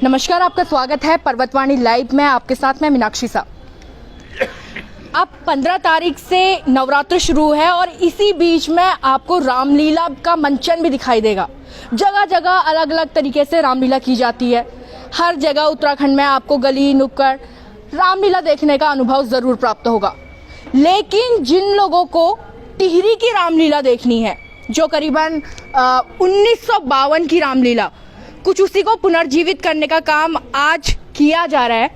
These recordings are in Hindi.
नमस्कार, आपका स्वागत है पर्वतवाणी लाइव में। आपके साथ मैं मीनाक्षी सा। अब 15 तारीख से नवरात्र शुरू है और इसी बीच में आपको रामलीला का मंचन भी दिखाई देगा। जगह जगह अलग अलग तरीके से रामलीला की जाती है। हर जगह उत्तराखंड में आपको गली नुक्कड़ रामलीला देखने का अनुभव ज़रूर प्राप्त होगा। लेकिन जिन लोगों को टिहरी की रामलीला देखनी है, जो करीबन 1952 की रामलीला, कुछ उसी को पुनर्जीवित करने का काम आज किया जा रहा है।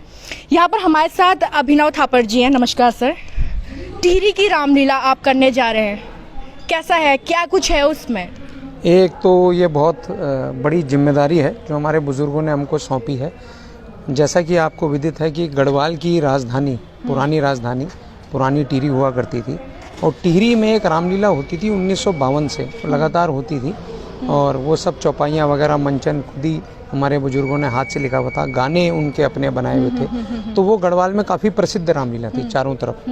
यहाँ पर हमारे साथ अभिनव थापर जी हैं। नमस्कार सर। टिहरी की रामलीला आप करने जा रहे हैं, कैसा है, क्या कुछ है उसमें? एक तो ये बहुत बड़ी जिम्मेदारी है जो हमारे बुजुर्गों ने हमको सौंपी है। जैसा कि आपको विदित है कि गढ़वाल की राजधानी, पुरानी राजधानी पुरानी टिहरी हुआ करती थी और टिहरी में एक रामलीला होती थी 1952 से लगातार होती थी। और वो सब चौपाइयाँ वगैरह मंचन खुद ही हमारे बुजुर्गों ने हाथ से लिखा हुआ था, गाने उनके अपने बनाए हुए थे। तो वो गढ़वाल में काफ़ी प्रसिद्ध रामलीला थी चारों तरफ।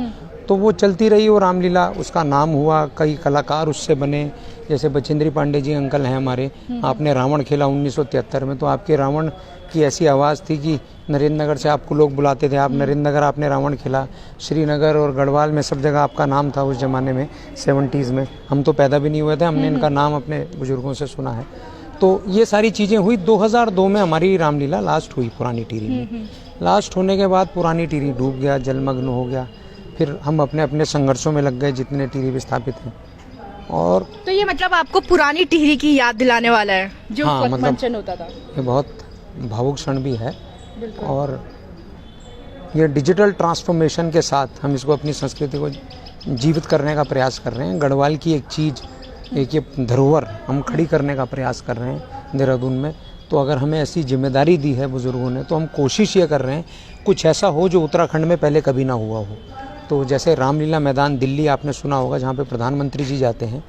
तो वो चलती रही वो रामलीला, उसका नाम हुआ, कई कलाकार उससे बने। जैसे बचेंद्री पांडे जी अंकल हैं हमारे, आपने रावण खेला 1973 में, तो आपके रावण की ऐसी आवाज़ थी कि नरेंद्र नगर से आपको लोग बुलाते थे, आप नरेंद्र नगर आपने रावण खेला। श्रीनगर और गढ़वाल में सब जगह आपका नाम था उस ज़माने में, 70s में। हम तो पैदा भी नहीं हुए थे, हमने इनका नाम अपने बुजुर्गों से सुना है। तो ये सारी चीज़ें हुई। 2002 में हमारी रामलीला लास्ट हुई पुरानी टिहरी में। लास्ट होने के बाद पुरानी टिहरी डूब गया, जलमग्न हो गया। फिर हम अपने अपने संघर्षों में लग गए जितने टिहरी विस्थापित हैं। और तो ये मतलब आपको पुरानी टिहरी की याद दिलाने वाला है जो हाँ, मतलब मंचन होता था। ये बहुत भावुक क्षण भी है। और ये डिजिटल ट्रांसफॉर्मेशन के साथ हम इसको अपनी संस्कृति को जीवित करने का प्रयास कर रहे हैं। गढ़वाल की एक चीज़, एक ये धरोहर हम खड़ी करने का प्रयास कर रहे हैं देहरादून में। तो अगर हमें ऐसी जिम्मेदारी दी है बुजुर्गों ने, तो हम कोशिश ये कर रहे हैं कुछ ऐसा हो जो उत्तराखंड में पहले कभी ना हुआ हो। तो जैसे रामलीला मैदान दिल्ली आपने सुना होगा, जहाँ पे प्रधानमंत्री जी जाते हैं,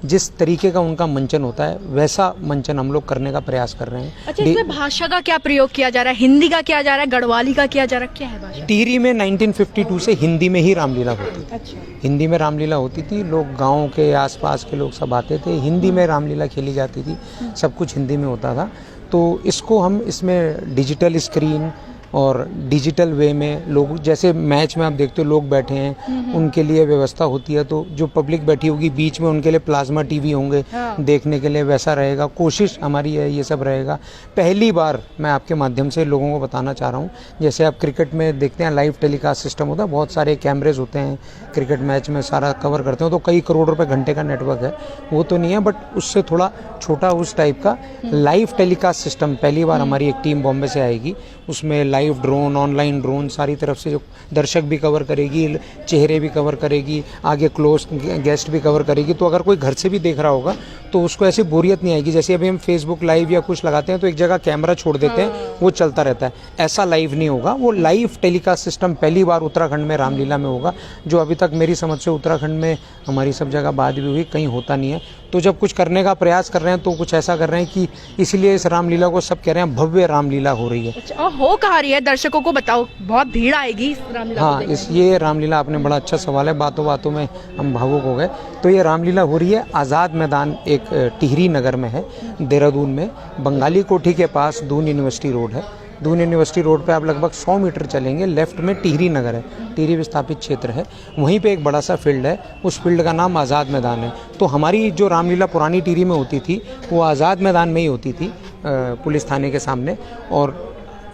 जिस तरीके का उनका मंचन होता है वैसा मंचन हम लोग करने का प्रयास कर रहे हैं। अच्छा, इसमें भाषा का क्या प्रयोग किया जा रहा है? हिंदी का किया जा रहा है, गढ़वाली का किया जा रहा है, क्या है भाषा? टिहरी में 1952 से हिंदी में ही रामलीला होती थी। अच्छा। हिंदी में रामलीला होती थी। लोग गाँव के आसपास के लोग सब आते थे, हिंदी में रामलीला खेली जाती थी, सब कुछ हिंदी में होता था। तो इसको हम इसमें डिजिटल स्क्रीन और डिजिटल वे में लोग, जैसे मैच में आप देखते हो लोग बैठे हैं, उनके लिए व्यवस्था होती है। तो जो पब्लिक बैठी होगी बीच में, उनके लिए प्लाज्मा टीवी होंगे देखने के लिए, वैसा रहेगा। कोशिश हमारी है ये सब रहेगा। पहली बार मैं आपके माध्यम से लोगों को बताना चाह रहा हूँ, जैसे आप क्रिकेट में देखते हैं लाइव टेलीकास्ट सिस्टम होता है, बहुत सारे कैमरेज होते हैं क्रिकेट मैच में, सारा कवर करते हो, तो कई करोड़ रुपए घंटे का नेटवर्क है। वो तो नहीं है, बट उससे थोड़ा छोटा उस टाइप का लाइव टेलीकास्ट सिस्टम पहली बार हमारी एक टीम बॉम्बे से आएगी। उसमें लाइव ड्रोन, ऑनलाइन ड्रोन, सारी तरफ से जो दर्शक भी कवर करेगी, चेहरे भी कवर करेगी, आगे क्लोज गेस्ट भी कवर करेगी। तो अगर कोई घर से भी देख रहा होगा तो उसको ऐसी बोरियत नहीं आएगी। जैसे अभी हम फेसबुक लाइव या कुछ लगाते हैं तो एक जगह कैमरा छोड़ देते हैं, वो चलता रहता है, ऐसा लाइव नहीं होगा। वो लाइव टेलीकास्ट सिस्टम पहली बार उत्तराखंड में रामलीला में होगा, जो अभी तक मेरी समझ से उत्तराखंड में हमारी सब जगह बात भी हुई, कहीं होता नहीं है। तो जब कुछ करने का प्रयास कर रहे हैं तो कुछ ऐसा कर रहे हैं कि इसलिए इस रामलीला को सब कह रहे हैं भव्य रामलीला हो रही है। अच्छा, हो कहाँ रही है? दर्शकों को बताओ, बहुत भीड़ आएगी इस रामलीला हाँ, ये रामलीला, आपने बड़ा अच्छा सवाल है, बातों बातों में हम भावुक हो गए। तो ये रामलीला हो रही है आज़ाद मैदान, एक टिहरी नगर में है, देहरादून में, बंगाली कोठी के पास दून यूनिवर्सिटी रोड है। दून यूनिवर्सिटी रोड पे आप लगभग 100 मीटर चलेंगे, लेफ्ट में टिहरी नगर है, टिहरी विस्थापित क्षेत्र है। वहीं पे एक बड़ा सा फील्ड है, उस फील्ड का नाम आज़ाद मैदान है। तो हमारी जो रामलीला पुरानी टिहरी में होती थी वो आज़ाद मैदान में ही होती थी, पुलिस थाने के सामने। और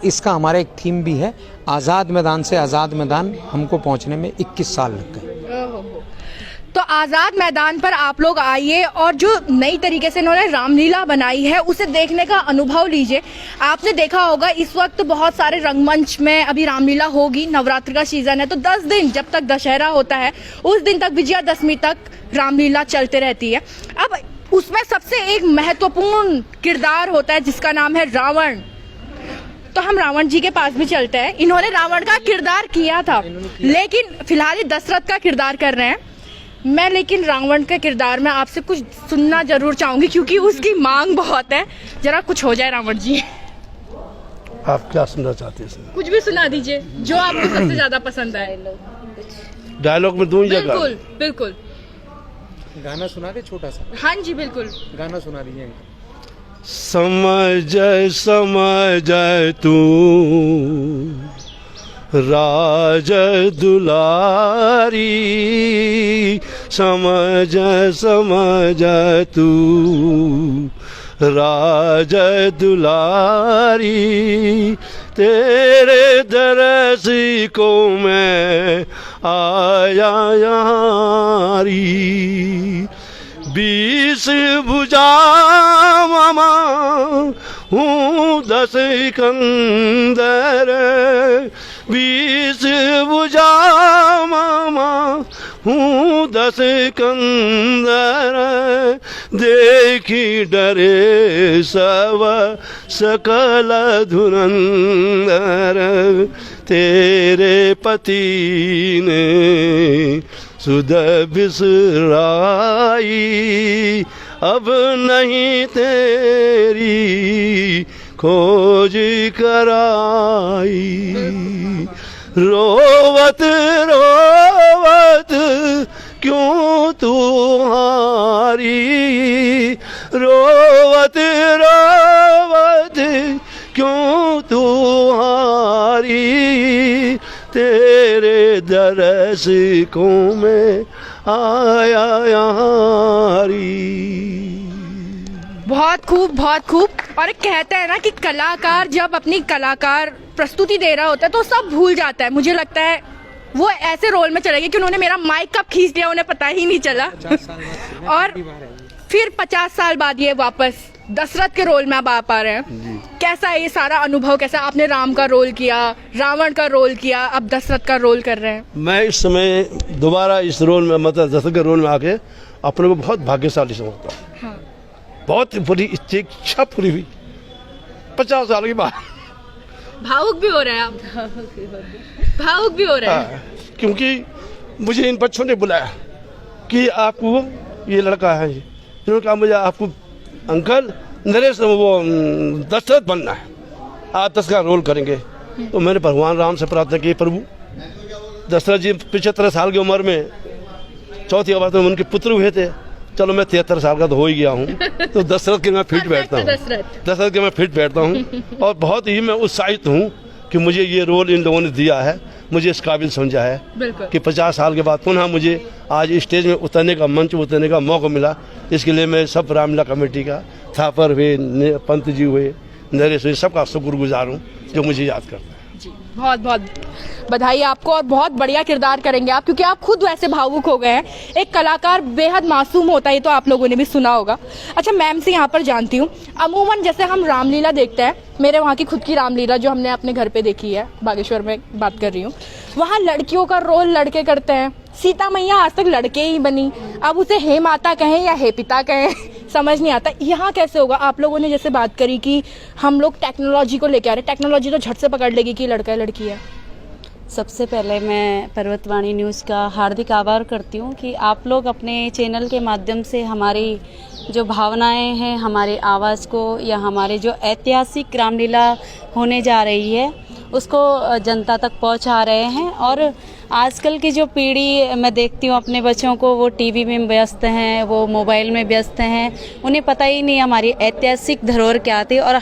इसका हमारा एक थीम भी है, आज़ाद मैदान से आज़ाद मैदान हमको पहुंचने में 21 साल लग गए। तो आज़ाद मैदान पर आप लोग आइए और जो नई तरीके से इन्होंने रामलीला बनाई है उसे देखने का अनुभव लीजिए। आपने देखा होगा इस वक्त बहुत सारे रंगमंच में अभी रामलीला होगी। नवरात्र का सीजन है तो 10 दिन, जब तक दशहरा होता है उस दिन तक, विजयादशमी तक रामलीला चलते रहती है। अब उसमें सबसे एक महत्वपूर्ण किरदार होता है जिसका नाम है रावण। तो हम रावण जी के पास भी चलते हैं। इन्होंने रावण का किरदार किया था, लेकिन फिलहाल ये दशरथ का किरदार कर रहे हैं। मैं लेकिन रावण के किरदार में आपसे कुछ सुनना जरूर चाहूंगी क्योंकि उसकी मांग बहुत है। जरा कुछ हो जाए रावण जी। आप क्या सुनना चाहते हैं? कुछ भी सुना दीजिए जो आपको सबसे ज्यादा पसंद आए। डायलॉग में दूं जगह? बिल्कुल बिल्कुल। गाना सुना दे छोटा सा। हाँ जी बिल्कुल, गाना सुना दीजिए। समझ समझ तू राज दुलारी, समझ समझ तू राज दुलारी, तेरे दरस को मैं आया यारी। 20 भुजा मामा हूँ 10 सिकंदर, 20 भुजा मामा हूँ 10 सिकंदर, देखी डरे सब सकल धुरंधर, तेरे पति ने सुध बिसराई, अब नहीं तेरी खोज कराई। रोवत रोवत क्यों तू हारी, रोवत रोवत क्यों तू हारी, तेरे दरस को मैं आया यारी। बहुत खूब, बहुत खूब। और कहते हैं ना कि कलाकार जब अपनी कलाकार प्रस्तुति दे रहा होता है तो सब भूल जाता है। मुझे लगता है वो ऐसे रोल में चले गए कि उन्होंने मेरा माइक कब खींच लिया उन्हें पता ही नहीं चला। और फिर 50 साल बाद ये वापस दशरथ के रोल में अब आ पा रहे हैं। कैसा है ये सारा अनुभव? कैसा आपने राम का रोल किया, रावण का रोल किया, अब दशरथ का रोल कर रहे हैं? मैं इस समय दोबारा इस रोल में, मतलब दशरथ के रोल में आके अपने को बहुत भाग्यशाली समझता हूँ। हाँ। बहुत बड़ी इच्छा पूरी हुई 50 साल के बाद। भावुक भी हो रहे हैं आप? भावुक भी हो रहे हैं? हाँ, क्योंकि मुझे इन बच्चों ने बुलाया कि आपको ये लड़का है, इन्होंने कहा मुझे आपको अंकल नरेश वो दशरथ बनना है, आप 10 का रोल करेंगे। तो मैंने भगवान राम से प्रार्थना की, प्रभु दशरथ जी 75 साल की उम्र में चौथी अवस्था में उनके पुत्र हुए थे, चलो मैं 73 साल का तो हो ही गया हूँ, तो दशरथ के मैं फिट बैठता हूँ, दशरथ के मैं फिट बैठता हूँ। और बहुत ही मैं उत्साहित हूँ कि मुझे ये रोल इन लोगों ने दिया है, मुझे इस काबिल समझा है कि 50 साल के बाद पुनः मुझे आज स्टेज में उतरने का, मंच उतरने का मौका मिला। इसके लिए मैं सब रामलीला कमेटी का, थापर हुए, पंत जी हुए, नरेश हुए, सबका शुक्रगुजार हूँ जो मुझे याद करता है। जी, बहुत बहुत बधाई आपको। और बहुत बढ़िया किरदार करेंगे आप, क्योंकि आप खुद वैसे भावुक हो गए हैं। एक कलाकार बेहद मासूम होता है, ये तो आप लोगों ने भी सुना होगा। अच्छा, मैम से यहाँ पर जानती हूँ, अमूमन जैसे हम रामलीला देखते हैं, मेरे वहाँ की खुद की रामलीला जो हमने अपने घर पे देखी है, बागेश्वर में बात कर रही हूँ, वहाँ लड़कियों का रोल लड़के करते हैं। सीता मैया आज तक लड़के ही बनी, अब उसे हे माता कहें या हे पिता कहें समझ नहीं आता। यहाँ कैसे होगा? आप लोगों ने जैसे बात करी कि हम लोग टेक्नोलॉजी को लेके आ रहे हैं, टेक्नोलॉजी तो झट से पकड़ लेगी कि लड़का है लड़की है। सबसे पहले मैं पर्वतवाणी न्यूज़ का हार्दिक आभार करती हूँ कि आप लोग अपने चैनल के माध्यम से हमारी जो भावनाएं हैं, हमारे आवाज़ को, या हमारे जो ऐतिहासिक रामलीला होने जा रही है उसको जनता तक पहुँचा रहे हैं। और आजकल की जो पीढ़ी मैं देखती हूँ अपने बच्चों को, वो टीवी में व्यस्त हैं, वो मोबाइल में व्यस्त हैं, उन्हें पता ही नहीं हमारी ऐतिहासिक धरोहर क्या थी। और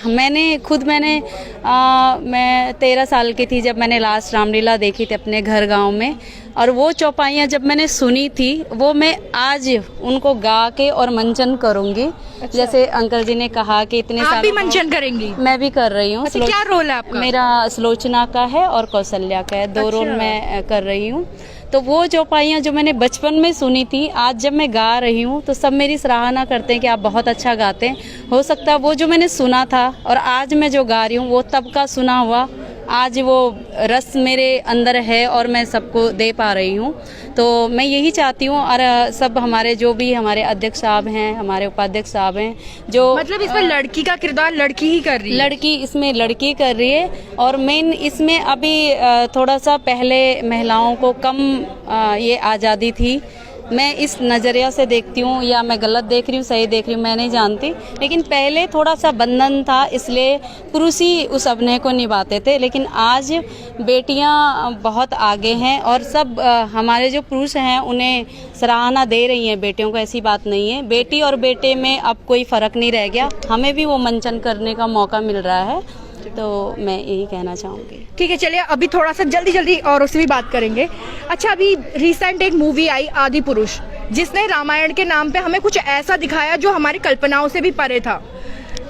मैं 13 साल की थी जब मैंने लास्ट रामलीला देखी थी अपने घर गांव में, और वो चौपाइयाँ जब मैंने सुनी थी वो मैं आज उनको गा के और मंचन करूँगी। अच्छा। जैसे अंकल जी ने कहा कि इतने साल आप भी मंचन करेंगी? मैं भी कर रही हूँ। अच्छा, क्या रोल है आपका? मेरा सुलोचना का है और कौशल्या का है, 2 रोल मैं कर रही हूँ। तो वो चौपाइयाँ जो मैंने बचपन में सुनी थी, आज जब मैं गा रही हूँ तो सब मेरी सराहना करते हैं कि आप बहुत अच्छा गाते हैं। हो सकता है वो जो मैंने सुना था और आज मैं जो गा रही हूँ वो तब का सुना हुआ आज वो रस मेरे अंदर है और मैं सबको दे पा रही हूँ। तो मैं यही चाहती हूँ, और सब हमारे जो भी हमारे अध्यक्ष साहब हैं, हमारे उपाध्यक्ष साहब हैं, जो मतलब इसमें लड़की का किरदार लड़की ही कर रही है? लड़की इसमें लड़की कर रही है। और मेन इसमें अभी थोड़ा सा पहले महिलाओं को कम ये आज़ादी थी, मैं इस नज़रिया से देखती हूँ, या मैं गलत देख रही हूँ सही देख रही हूँ मैं नहीं जानती, लेकिन पहले थोड़ा सा बंधन था, इसलिए पुरुष ही उस अभिनय को निभाते थे। लेकिन आज बेटियाँ बहुत आगे हैं और सब हमारे जो पुरुष हैं उन्हें सराहना दे रही हैं बेटियों को, ऐसी बात नहीं है। बेटी और बेटे में अब कोई फ़र्क नहीं रह गया, हमें भी वो मंचन करने का मौका मिल रहा है, तो मैं यही कहना चाहूँगी। ठीक है, चलिए अभी थोड़ा सा जल्दी औरों से भी बात करेंगे। अच्छा, अभी रिसेंट एक मूवी आई आदि पुरुष, जिसने रामायण के नाम पे हमें कुछ ऐसा दिखाया जो हमारी कल्पनाओं से भी परे था।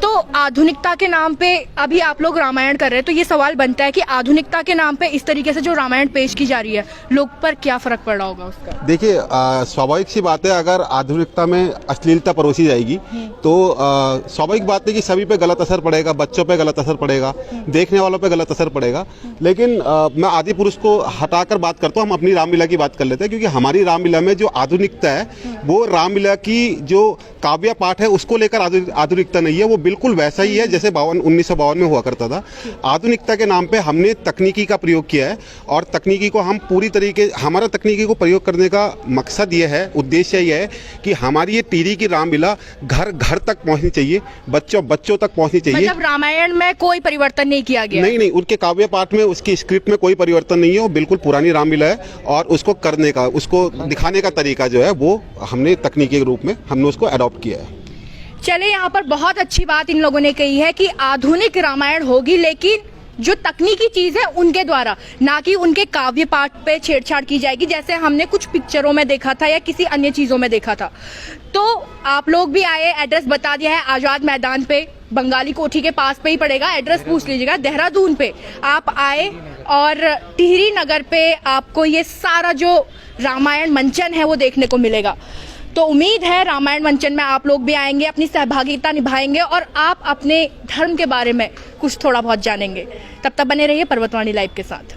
तो आधुनिकता के नाम पे अभी आप लोग रामायण कर रहे हैं, तो ये सवाल बनता है कि आधुनिकता के नाम पे इस तरीके से जो रामायण पेश की जा रही है, लोग पर क्या फर्क पड़ रहा होगा उसका? देखिए, स्वाभाविक सी बात है, अगर आधुनिकता में अश्लीलता परोसी जाएगी तो स्वाभाविक बात है कि सभी पे गलत असर पड़ेगा, बच्चों पे गलत असर पड़ेगा, देखने वालों पे गलत असर पड़ेगा। लेकिन मैं आदि पुरुष को हटाकर बात करता हूँ, हम अपनी रामलीला की बात कर लेते हैं, क्योंकि हमारी रामलीला में जो आधुनिकता है वो रामलीला की जो काव्य पाठ है उसको लेकर आधुनिकता नहीं है, वो बिल्कुल वैसा ही है जैसे 1952 में हुआ करता था। आधुनिकता के नाम पे हमने तकनीकी का प्रयोग किया है और तकनीकी को हम पूरी तरीके, हमारा तकनीकी को प्रयोग करने का मकसद ये है, उद्देश्य ये है कि हमारी ये टीरी की रामलीला घर घर तक पहुंचनी चाहिए, बच्चों बच्चों तक पहुंचनी चाहिए। मतलब रामायण में कोई परिवर्तन नहीं किया गया? नहीं, उनके काव्य पाठ में, उसकी स्क्रिप्ट में कोई परिवर्तन नहीं है, वो बिल्कुल पुरानी रामलीला है और उसको करने का, उसको दिखाने का तरीका जो है वो हमने तकनीकी के रूप में हमने उसको अडॉप्ट किया है। चले, यहाँ पर बहुत अच्छी बात इन लोगों ने कही है कि आधुनिक रामायण होगी, लेकिन जो तकनीकी चीज है उनके द्वारा, ना कि उनके काव्य पाठ पे छेड़छाड़ की जाएगी, जैसे हमने कुछ पिक्चरों में देखा था या किसी अन्य चीजों में देखा था। तो आप लोग भी आए, एड्रेस बता दिया है, आजाद मैदान पे, बंगाली कोठी के पास पे ही पड़ेगा, एड्रेस पूछ लीजिएगा। देहरादून पे आप आए और टिहरी नगर पे आपको ये सारा जो रामायण मंचन है वो देखने को मिलेगा। तो उम्मीद है रामायण मंचन में आप लोग भी आएंगे, अपनी सहभागिता निभाएंगे और आप अपने धर्म के बारे में कुछ थोड़ा बहुत जानेंगे। तब तक बने रहिए पर्वतवाणी लाइव के साथ।